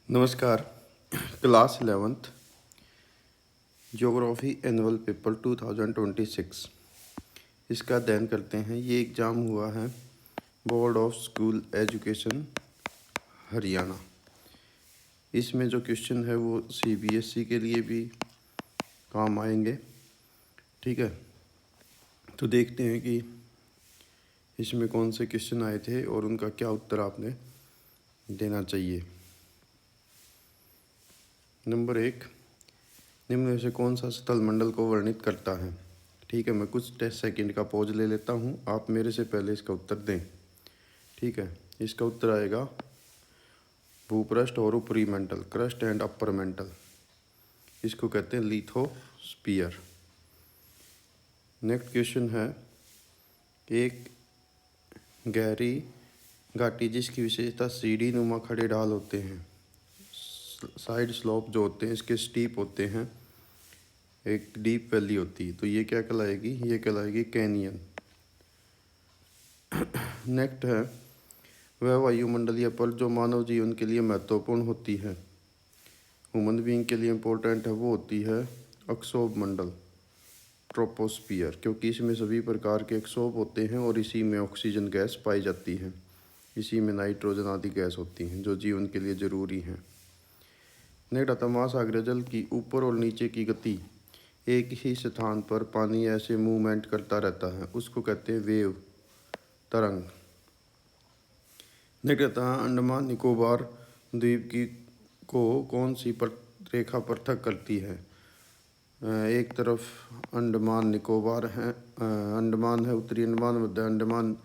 नमस्कार। Class 11th geography annual paper 2026 इसका अध्ययन करते हैं। ये एग्ज़ाम हुआ है board of school education Haryana. इसमें जो क्वेश्चन है वो CBSE के लिए भी काम आएंगे। ठीक है, तो देखते हैं कि इसमें कौन से क्वेश्चन आए थे और उनका क्या उत्तर आपने देना चाहिए। नंबर 1, निम्न में से कौन सा स्थल मंडल को वर्णित करता है। ठीक है, मैं कुछ 10 सेकंड का पॉज ले लेता हूँ, आप मेरे से पहले इसका उत्तर दें। ठीक है, इसका उत्तर आएगा भूपृष्ठ और ऊपरी मंडल, क्रस्ट एंड अपर मंडल। इसको कहते हैं लिथोस्फीयर। नेक्स्ट क्वेश्चन है, एक गहरी घाटी जिसकी विशेषता सीढ़ी नुमा खड़े ढाल होते हैं, साइड स्लोप जो होते हैं इसके स्टीप होते हैं, एक डीप वैली होती है, तो ये क्या कहलाएगी, ये कहलाएगी कैनियन। नेक्स्ट है, वह वायुमंडलीय परत जो मानव जीवन के लिए महत्वपूर्ण होती है, ह्यूमन बीइंग के लिए इम्पोर्टेंट है, वो होती है अक्षोभ मंडल, ट्रोपोस्फियर, क्योंकि इसमें सभी प्रकार के अक्षोभ होते हैं और इसी में ऑक्सीजन गैस पाई जाती है, इसी में नाइट्रोजन आदि गैस होती हैं जो जीवन के लिए ज़रूरी हैं। नेक्स्ट आता, महासागरीय जल की ऊपर और नीचे की गति, एक ही स्थान पर पानी ऐसे मूवमेंट करता रहता है, उसको कहते हैं वेव, तरंग। नेक्स्ट आता, अंडमान निकोबार द्वीप की को कौन सी रेखा पृथक करती है। एक तरफ अंडमान निकोबार है, अंडमान है, उत्तरी अंडमान, मध्य अंडमान,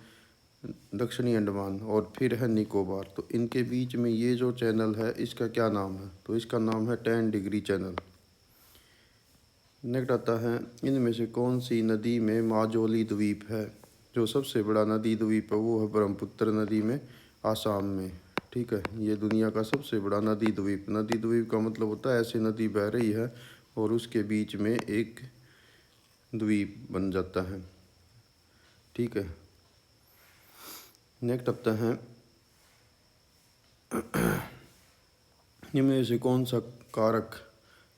दक्षिणी अंडमान और फिर है निकोबार। तो इनके बीच में ये जो चैनल है इसका क्या नाम है, तो इसका नाम है 10 डिग्री चैनल। नेक्स्ट आता है, इनमें से कौन सी नदी में माजुली द्वीप है। जो सबसे बड़ा नदी द्वीप है वो है ब्रह्मपुत्र नदी में, आसाम में। ठीक है, ये दुनिया का सबसे बड़ा नदी द्वीप का मतलब होता है ऐसी नदी बह रही है और उसके बीच में एक द्वीप बन जाता है। ठीक है, नेक्स्ट आता है, इनमें से कौन सा कारक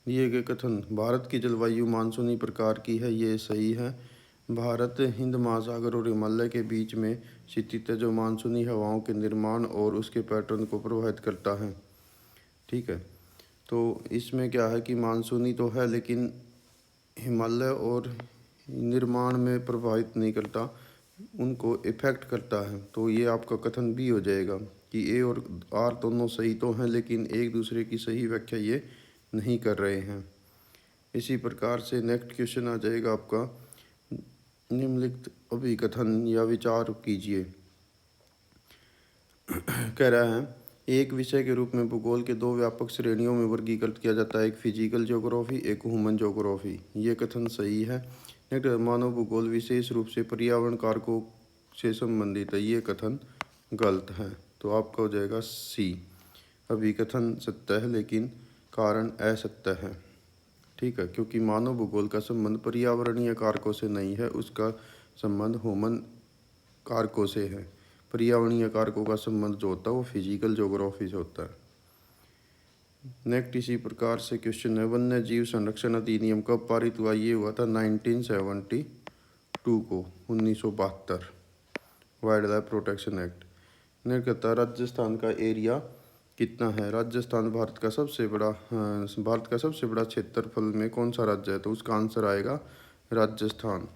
दिए गए कथन भारत की जलवायु मानसूनी प्रकार की है, ये सही है। भारत हिंद महासागर और हिमालय के बीच में स्थित है जो मानसूनी हवाओं के निर्माण और उसके पैटर्न को प्रभावित करता है। ठीक है, तो इसमें क्या है कि मानसूनी तो है लेकिन हिमालय और निर्माण में प्रभावित नहीं करता, उनको इफेक्ट करता है। तो ये आपका कथन भी हो जाएगा कि ए और आर दोनों सही तो हैं लेकिन एक दूसरे की सही व्याख्या ये नहीं कर रहे हैं। इसी प्रकार से नेक्स्ट क्वेश्चन आ जाएगा आपका, निम्नलिखित अभिकथन या विचार कीजिए। कह रहा है, एक विषय के रूप में भूगोल के दो व्यापक श्रेणियों में वर्गीकृत किया जाता है, एक फिजिकल ज्योग्राफी, एक ह्यूमन ज्योग्राफी। ये कथन सही है। नेक्स्ट, मानव भूगोल विशेष रूप से पर्यावरण कारकों से संबंधित है, ये कथन गलत है। तो आपका हो जाएगा सी, अभिकथन सत्य है लेकिन कारण असत्य है। ठीक है, क्योंकि मानव भूगोल का संबंध पर्यावरणीय कारकों से नहीं है, उसका संबंध ह्यूमन कारकों से है। पर्यावरणीय कारकों का संबंध जो होता है वो फिजिकल ज्योग्राफी से होता है। नेक्स्ट इसी प्रकार से क्वेश्चन है, वन्य जीव संरक्षण अधिनियम कब पारित हुआ। ये हुआ था 1972 को, 1972, wild life protection act. Next कहता है, राजस्थान का एरिया कितना है। राजस्थान भारत का सबसे बड़ा क्षेत्रफल में कौन सा राज्य है, तो उसका आंसर आएगा राजस्थान।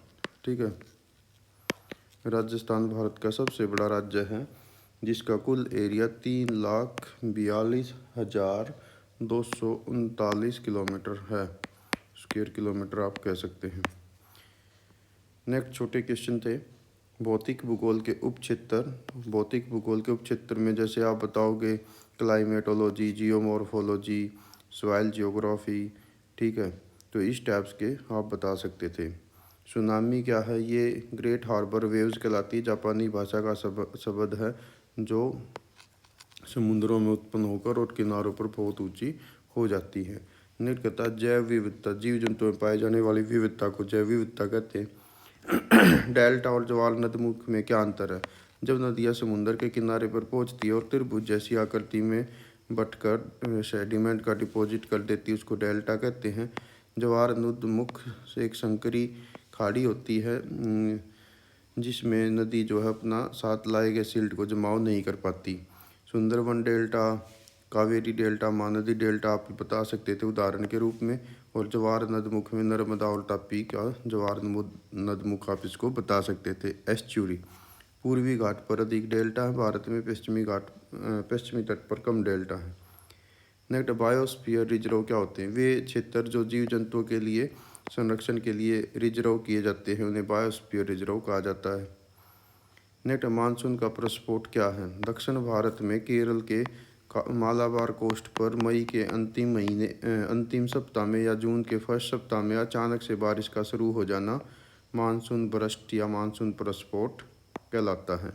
ठीक है, राजस्थान भारत का सबसे बड़ा राज्य है जिसका कुल एरिया 3,42,239 किलोमीटर है, स्क्वायर किलोमीटर आप कह सकते हैं। नेक्स्ट छोटे क्वेश्चन थे, भौतिक भूगोल के उपक्षेत्र में जैसे आप बताओगे क्लाइमेटोलॉजी, जियोमॉर्फोलॉजी, सॉइल जियोग्राफी। ठीक है, तो इस टाइप्स के आप बता सकते थे। सुनामी क्या है, ये ग्रेट हार्बर वेव्स कहलाती है, जापानी भाषा का शब्द है जो समुद्रों में उत्पन्न होकर और किनारों पर बहुत ऊंची हो जाती है। निर्गता जैव विविधता, जीव जंतुओं में पाए जाने वाली विविधता को जैव विविधता कहते हैं। डेल्टा और ज्वार नदमुख में क्या अंतर है। जब नदियाँ समुद्र के किनारे पर पहुँचती है और त्रिभुज जैसी आकृति में बटकर सेडिमेंट का डिपॉजिट कर देती है, उसको डेल्टा कहते हैं। ज्वार नदमुख से एक संकरी खाड़ी होती है जिसमें नदी जो है अपना साथ लाए गए सिल्ट को जमाव नहीं कर पाती। Sundarban delta, Kaveri delta, Mahanadi delta आप बता सकते थे उदाहरण के रूप में। और ज्वार नदमुख में नर्मदा और तापी का ज्वार नदमुख आप इसको बता सकते थे एस्चुरी। पूर्वी घाट पर अधिक डेल्टा है भारत में, पश्चिमी तट पर कम डेल्टा है। नेक्स्ट, बायोस्फीयर रिजर्व क्या होते हैं? वे क्षेत्र जो जीव जंतुओं के लिए संरक्षण के लिए रिजर्व किए जाते हैं, उन्हें बायोस्फीयर रिजर्व कहा जाता है। नेक्स्ट, मानसून का प्रस्फोट क्या है? दक्षिण भारत में केरल के मालाबार कोस्ट पर मई के अंतिम सप्ताह में या जून के फर्स्ट सप्ताह में अचानक से बारिश का शुरू हो जाना मानसून बरस्ट या मानसून प्रस्फोट कहलाता है।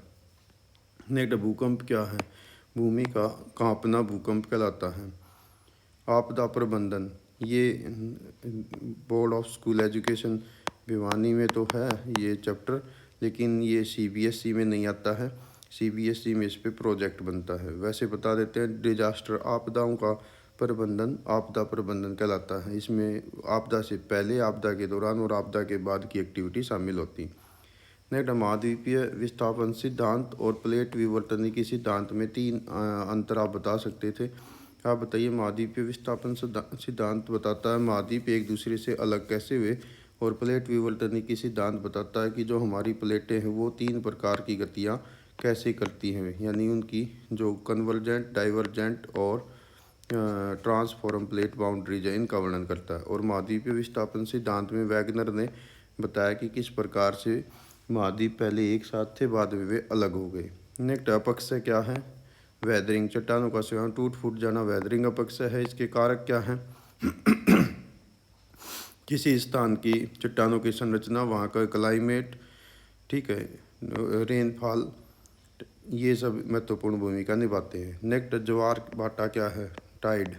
नेक्स्ट, भूकंप क्या है? भूमि का कांपना भूकंप कहलाता है। आपदा प्रबंधन, ये board of school education Bhiwani में तो है ये चैप्टर, लेकिन ये CBSE में नहीं आता है। CBSE में इस पे प्रोजेक्ट बनता है। वैसे बता देते हैं, डिजास्टर आपदाओं का प्रबंधन आपदा प्रबंधन कहलाता है। इसमें आपदा से पहले, आपदा के दौरान और आपदा के बाद की एक्टिविटी शामिल होती। नेक्स्ट, महाद्वीपीय विस्थापन सिद्धांत और प्लेट विवर्तनिकी सिद्धांत में 3 अंतर आप बता सकते थे। आप बताइए। महाद्वीपीय विस्थापन सिद्धांत बताता है महाद्वीप एक दूसरे से अलग कैसे हुए, और प्लेट विवर्तनिकी सिद्धांत बताता है कि जो हमारी प्लेटें हैं वो 3 प्रकार की गतियाँ कैसे करती हैं, यानी उनकी जो कन्वर्जेंट, डाइवर्जेंट और ट्रांसफॉर्म प्लेट बाउंड्रीज है, इनका वर्णन करता है। और महाद्वीपीय विस्थापन सिद्धांत में वैगनर ने बताया कि किस प्रकार से महाद्वीप पहले एक साथ थे, बाद में वे अलग हो गए। नेक्स्ट, अपक्षय क्या है? वेदरिंग, चट्टानों का स्वयं टूट फूट जाना वेदरिंग अपक्षय है। इसके कारक क्या हैं? किसी स्थान की चट्टानों की संरचना, वहाँ का क्लाइमेट, ठीक है, रेनफॉल, ये सब महत्वपूर्ण भूमिका निभाते हैं। नेक्स्ट, ज्वार भाटा क्या है? टाइड,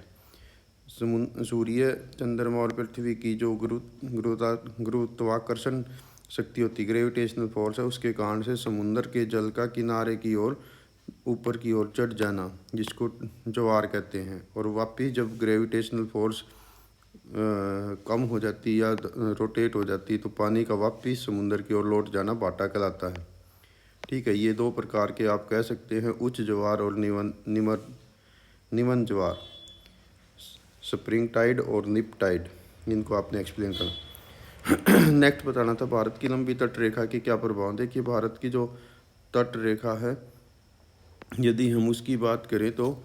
सूर्य, चंद्रमा और पृथ्वी की जो गुरुत्वाकर्षण शक्ति होती, ग्रेविटेशनल फोर्स है, उसके कारण से समुद्र के जल का किनारे की ओर ऊपर की ओर चढ़ जाना, जिसको ज्वार कहते हैं। और वापिस जब ग्रेविटेशनल फोर्स कम हो जाती या रोटेट हो जाती तो पानी का वापिस समुद्र की ओर लौट जाना भाटा कहलाता है। ठीक है, ये 2 प्रकार के आप कह सकते हैं, उच्च ज्वार और निमन ज्वार, स्प्रिंग टाइड और निप टाइड, इनको आपने एक्सप्लेन करना। नेक्स्ट बताना था भारत की लंबी तट रेखा के क्या प्रभाव। देखिए, भारत की जो तट रेखा है, यदि हम उसकी बात करें तो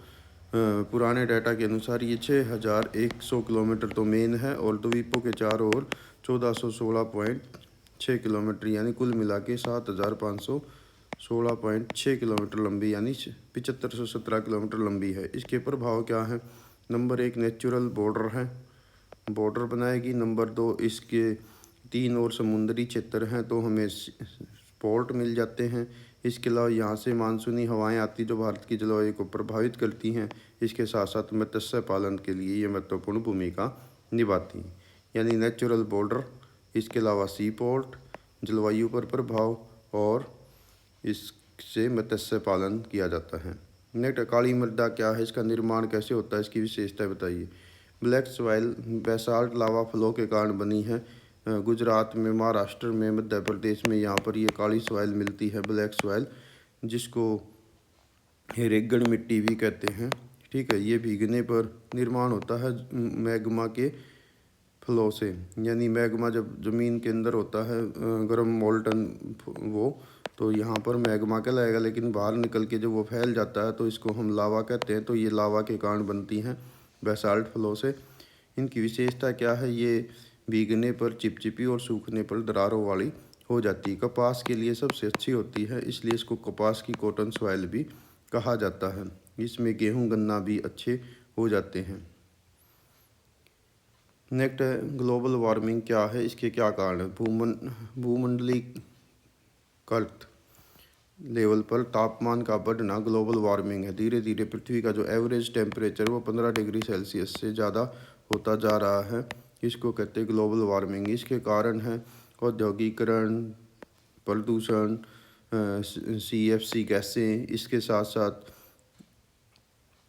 पुराने डाटा के अनुसार ये 6100 किलोमीटर तो मेन है, और द्वीपों के चारों ओर 1416.6 किलोमीटर, यानी कुल मिला के 7516.6 किलोमीटर लंबी, यानी 7517 किलोमीटर लंबी है। इसके प्रभाव क्या हैं? नंबर 1, नेचुरल बॉर्डर है, बॉर्डर बनाएगी। नंबर 2, इसके 3 और समुद्री क्षेत्र हैं तो हमें पोर्ट मिल जाते हैं। इसके अलावा यहाँ से मानसूनी हवाएं आती जो भारत की जलवायु को प्रभावित करती हैं। इसके साथ साथ मत्स्य पालन के लिए ये महत्वपूर्ण भूमिका निभाती हैं, यानी नेचुरल बॉर्डर, इसके अलावा सी पोर्ट, जलवायु पर प्रभाव, और इससे मत्स्य पालन किया जाता है। नेक्स्ट, काली मृदा क्या है? इसका निर्माण कैसे होता है? इसकी विशेषता बताइए। Black soil basalt lava flow के कारण बनी है। गुजरात में, महाराष्ट्र में, मध्य प्रदेश में यहाँ पर ये काली सॉइल मिलती है, ब्लैक सॉइल, जिसको रेगड़ मिट्टी भी कहते हैं। ठीक है, ये भीगने पर निर्माण होता है मैग्मा के फ्लो से, यानी मैग्मा जब ज़मीन के अंदर होता है गर्म मोल्टन वो, तो यहाँ पर मैग्मा कहलाएगा, लेकिन बाहर निकल के जब वो फैल जाता है तो इसको हम लावा कहते हैं। तो ये लावा के कारण बनती हैं बेसाल्ट फ्लो से। इनकी विशेषता क्या है? ये भीगने पर चिपचिपी और सूखने पर दरारों वाली हो जाती है। कपास के लिए सबसे अच्छी होती है, इसलिए इसको कपास की कॉटन सॉइल भी कहा जाता है। इसमें गेहूँ गन्ना भी अच्छे हो जाते हैं। नेक्स्ट है ग्लोबल वार्मिंग क्या है? इसके क्या कारण है? भूमंडलीय कर्त लेवल पर तापमान का बढ़ना ग्लोबल वार्मिंग है। धीरे धीरे पृथ्वी का जो एवरेज टेम्परेचर वो 15 डिग्री सेल्सियस से ज़्यादा होता जा रहा है, इसको कहते हैं ग्लोबल वार्मिंग। इसके कारण है औद्योगिकरण, प्रदूषण, CFC गैसें, इसके साथ साथ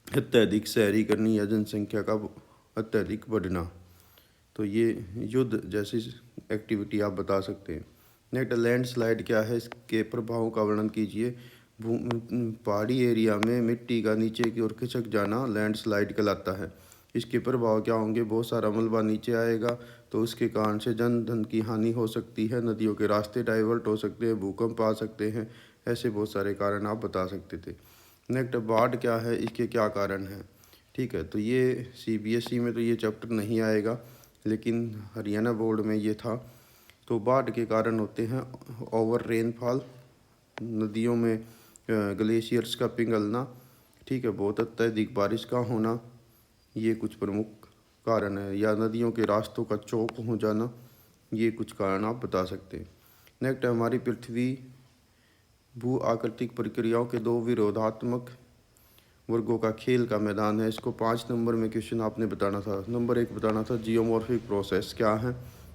अत्यधिक शहरीकरण या जनसंख्या का अत्यधिक बढ़ना। तो ये युद्ध जैसी एक्टिविटी आप बता सकते हैं। नेक्स्ट, लैंडस्लाइड क्या है, इसके प्रभावों का वर्णन कीजिए। पहाड़ी एरिया में मिट्टी का नीचे की ओर खिसक जाना लैंडस्लाइड कहलाता है। इसके प्रभाव क्या होंगे, बहुत सारा मलबा नीचे आएगा तो उसके कारण से जन धन की हानि हो सकती है, नदियों के रास्ते डाइवर्ट हो सकते हैं, भूकंप आ सकते हैं, ऐसे बहुत सारे कारण आप बता सकते थे। नेक्स्ट, बाढ़ क्या है, इसके क्या कारण हैं। ठीक है, तो ये सीबीएसई में तो ये चैप्टर नहीं आएगा, लेकिन हरियाणा बोर्ड में ये था। तो बाढ़ के कारण होते हैं ओवर रेनफॉल, नदियों में ग्लेशियर्स का पिघलना, ठीक है, बहुत अत्यधिक बारिश का होना, ये कुछ प्रमुख कारण है। या नदियों के रास्तों का चौक हो जाना, ये कुछ कारण आप बता सकते हैं। नेक्स्ट, हमारी पृथ्वी भू आकृतिक प्रक्रियाओं के दो विरोधात्मक वर्गों का खेल का मैदान है। इसको 5 नंबर में क्वेश्चन आपने बताना था। नंबर 1 बताना था जियोमॉर्फिक प्रोसेस क्या है,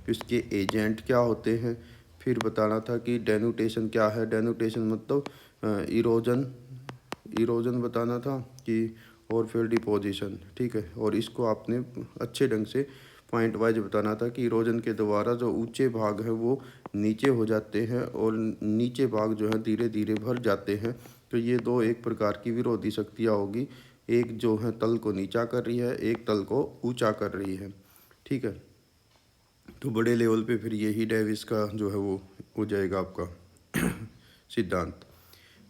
इसके एजेंट क्या होते हैं। फिर बताना था कि डेनुटेशन क्या है, डेनुटेशन मतलब इरोजन, इरोजन बताना था कि, और फिर डिपोजिशन, ठीक है। और इसको आपने अच्छे ढंग से पॉइंट वाइज बताना था कि इरोजन के द्वारा जो ऊंचे भाग है वो नीचे हो जाते हैं और नीचे भाग जो है धीरे धीरे भर जाते हैं। तो ये दो एक प्रकार की विरोधी शक्तियाँ होगी, एक जो है तल को नीचा कर रही है, एक तल को ऊंचा कर रही है, ठीक है। तो बड़े लेवल पे फिर यही डेविस का जो है वो हो जाएगा आपका सिद्धांत।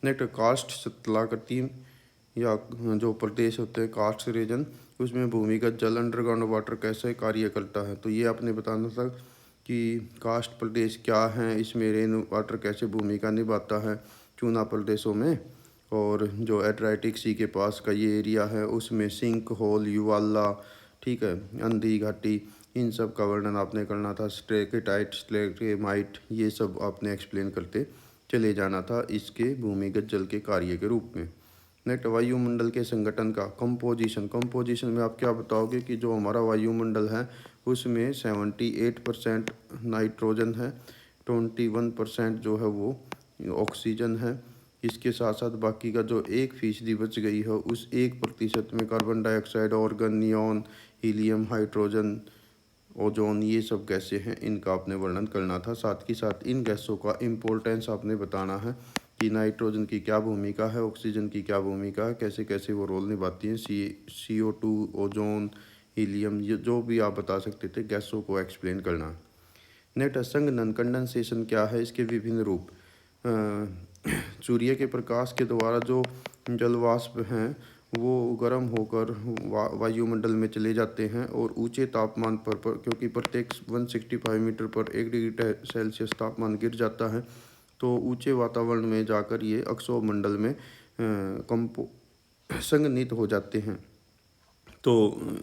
नेक्स्ट, कास्ट स्थलाकृति या जो प्रदेश होते हैं कास्ट रीजन, उसमें भूमिगत जल अंडरग्राउंड वाटर कैसे कार्य करता है। तो ये आपने बताना था कि कास्ट प्रदेश क्या हैं, इसमें रेन वाटर कैसे भूमिका निभाता है चूना प्रदेशों में। और जो एड्रियाटिक सी के पास का ये एरिया है उसमें सिंक होल, युवाला, ठीक है, अंधी घाटी, इन सब का वर्णन आपने करना था। स्ट्रेकेटाइट, स्ट्रेकेमाइट, ये सब आपने एक्सप्लेन करते चले जाना था इसके भूमिगत जल के कार्य के रूप में। नेक्स्ट, वायुमंडल के संगठन का कंपोजिशन। कंपोजिशन में आप क्या बताओगे कि जो हमारा वायुमंडल है उसमें 78% नाइट्रोजन है, 21% जो है वो ऑक्सीजन है। इसके साथ साथ बाकी का जो 1% बच गई है उस 1% में carbon dioxide, organ, neon, helium, hydrogen, ozone, ये सब गैसें हैं, इनका आपने वर्णन करना था। साथ ही साथ इन गैसों का इम्पोर्टेंस आपने बताना है कि नाइट्रोजन की क्या भूमिका है, ऑक्सीजन की क्या भूमिका है, कैसे कैसे वो रोल निभाती हैं, CO2, ओजोन, हीलियम, ये जो भी आप बता सकते थे गैसों को एक्सप्लेन करना है। नेक्स्ट, संघनन कंडेंसेशन क्या है, इसके विभिन्न रूप। सूर्य के प्रकाश के द्वारा जो जलवाष्प हैं वो गर्म होकर वायुमंडल में चले जाते हैं और ऊंचे तापमान पर क्योंकि प्रत्येक 165 मीटर पर 1 डिग्री सेल्सियस तापमान गिर जाता है, तो ऊंचे वातावरण में जाकर ये अक्षोमंडल में कंपो संघनित हो जाते हैं। तो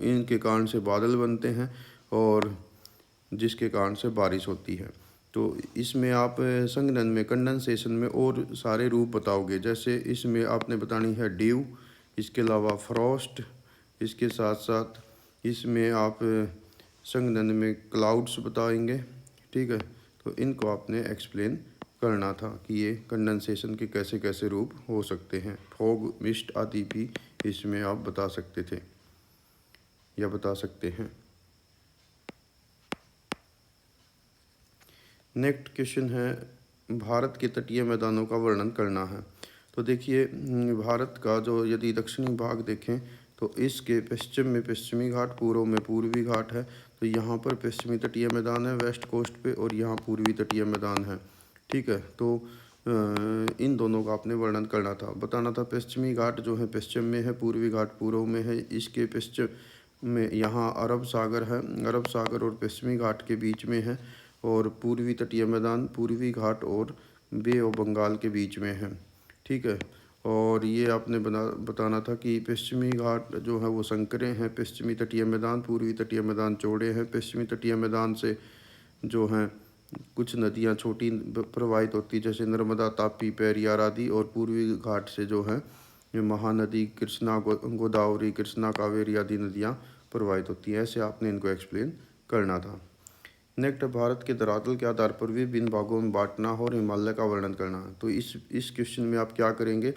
इनके कारण से बादल बनते हैं और जिसके कारण से बारिश होती है। तो इसमें आप संघनन में, कंडेंसेशन में और सारे रूप बताओगे। जैसे इसमें आपने बतानी है ड्यू, इसके अलावा फ्रॉस्ट, इसके साथ साथ इसमें आप संघनन में क्लाउड्स बताएंगे, ठीक है। तो इनको आपने एक्सप्लेन करना था कि ये कंडेंसेशन के कैसे कैसे रूप हो सकते हैं। फॉग, मिस्ट आदि भी इसमें आप बता सकते थे या बता सकते हैं। नेक्स्ट क्वेश्चन है, भारत के तटीय मैदानों का वर्णन करना है। तो देखिए, भारत का जो यदि दक्षिणी भाग देखें तो इसके पश्चिम में पश्चिमी घाट, पूर्व में पूर्वी घाट है। तो यहाँ पर पश्चिमी तटीय मैदान है वेस्ट कोस्ट पे और यहाँ पूर्वी तटीय मैदान है, ठीक है। तो इन दोनों का आपने वर्णन करना था, बताना था। पश्चिमी घाट जो है पश्चिम में है, पूर्वी घाट पूर्व में है। इसके पश्चिम में यहाँ अरब सागर है, अरब सागर और पश्चिमी घाट के बीच में है। और पूर्वी तटीय मैदान पूर्वी घाट और बे ऑफ बंगाल के बीच में है, ठीक है। और ये आपने बताना था कि पश्चिमी घाट जो है वो संकरे हैं, पश्चिमी तटीय मैदान, पूर्वी तटीय मैदान चौड़े हैं। पश्चिमी तटीय मैदान से जो हैं कुछ नदियाँ छोटी प्रवाहित होती जैसे नर्मदा, तापी, पेरियार आदि। और पूर्वी घाट से जो है ये महानदी, कृष्णा, गोदावरी, कृष्णा, कावेरी आदि नदियाँ प्रवाहित होती हैं। ऐसे आपने इनको एक्सप्लेन करना था। नेक्स्ट, भारत के धरातल के आधार पर विभिन्न भागों में बांटना और हिमालय का वर्णन करना है। तो इस क्वेश्चन में आप क्या करेंगे,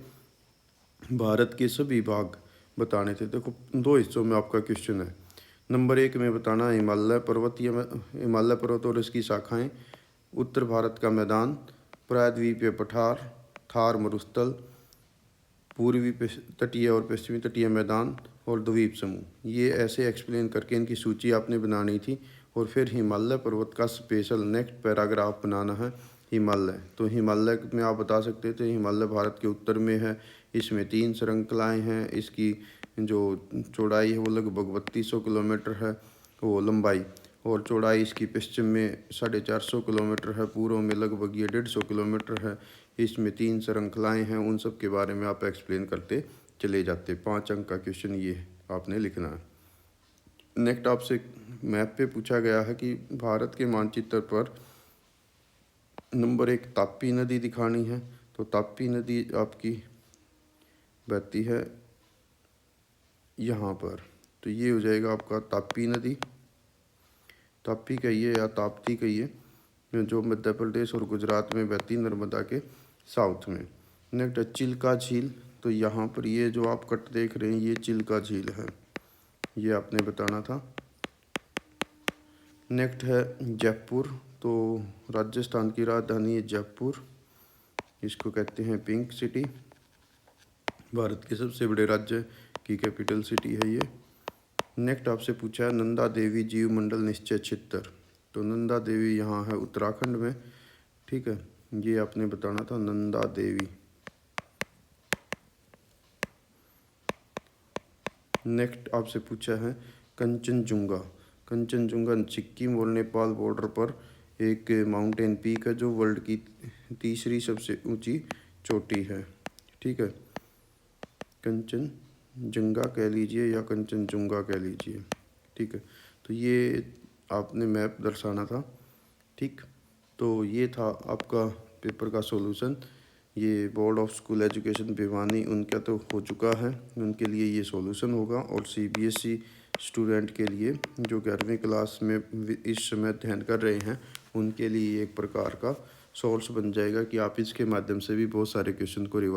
भारत के सभी भाग बताने थे। देखो 2 हिस्सों में आपका क्वेश्चन है। नंबर 1 में बताना है हिमालय पर्वत और इसकी शाखाएं, उत्तर भारत का मैदान, प्रायद्वीपीय पठार, थार मरुस्थल, पूर्वी तटीय और पश्चिमी तटीय मैदान और द्वीप समूह। ये ऐसे एक्सप्लेन करके इनकी सूची आपने बनानी थी। और फिर हिमालय पर्वत का स्पेशल नेक्स्ट पैराग्राफ बनाना है हिमालय। तो हिमालय में आप बता सकते थे हिमालय भारत के उत्तर में है, इसमें 3 श्रृंखलाएँ हैं, इसकी जो चौड़ाई है वो लगभग 3200 किलोमीटर है वो लंबाई, और चौड़ाई इसकी पश्चिम में 450 किलोमीटर है, पूर्व में लगभग ये 150 किलोमीटर है। इसमें 3 श्रृंखलाएँ हैं, उन सब के बारे में आप एक्सप्लेन करते चले जाते। 5 अंक का क्वेश्चन ये आपने लिखना है। नेक्स्ट आपसे मैप पे पूछा गया है कि भारत के मानचित्र पर नंबर 1 ताप्ती नदी दिखानी है। तो ताप्ती नदी आपकी बहती है यहाँ पर, तो ये हो जाएगा आपका ताप्ती नदी। ताप्ती कहिए या ताप्ती कहिए, जो मध्य प्रदेश और गुजरात में बहती नर्मदा के साउथ में। नेक्स्ट है चिल्का झील। तो यहाँ पर ये जो आप कट देख रहे हैं ये चिल्का झील है, ये आपने बताना था। नेक्स्ट है जयपुर। तो राजस्थान की राजधानी है जयपुर, इसको कहते हैं पिंक सिटी। भारत के सबसे बड़े राज्य की कैपिटल सिटी है ये। नेक्स्ट आपसे पूछा है नंदा देवी जीव मंडल निश्चय क्षेत्र। तो नंदा देवी यहाँ है उत्तराखंड में, ठीक है, ये आपने बताना था नंदा देवी। नेक्स्ट आपसे पूछा है कंचनजुंगा। कंचनजुंगा सिक्किम और नेपाल बॉर्डर पर एक माउंटेन पीक है जो वर्ल्ड की तीसरी सबसे ऊंची चोटी है, ठीक है। कंचनजंगा कह लीजिए या कंचनजुंगा कह लीजिए, ठीक है। तो ये आपने मैप दर्शाना था, ठीक। तो ये था आपका पेपर का सॉल्यूशन। ये board of school education Bhiwani उनका तो हो चुका है, उनके लिए ये सॉल्यूशन होगा। और सीबीएसई स्टूडेंट के लिए जो 11वीं क्लास में इस समय अध्ययन कर रहे हैं उनके लिए एक प्रकार का सोर्स बन जाएगा कि आप इसके माध्यम से भी बहुत सारे क्वेश्चन को रिवाइज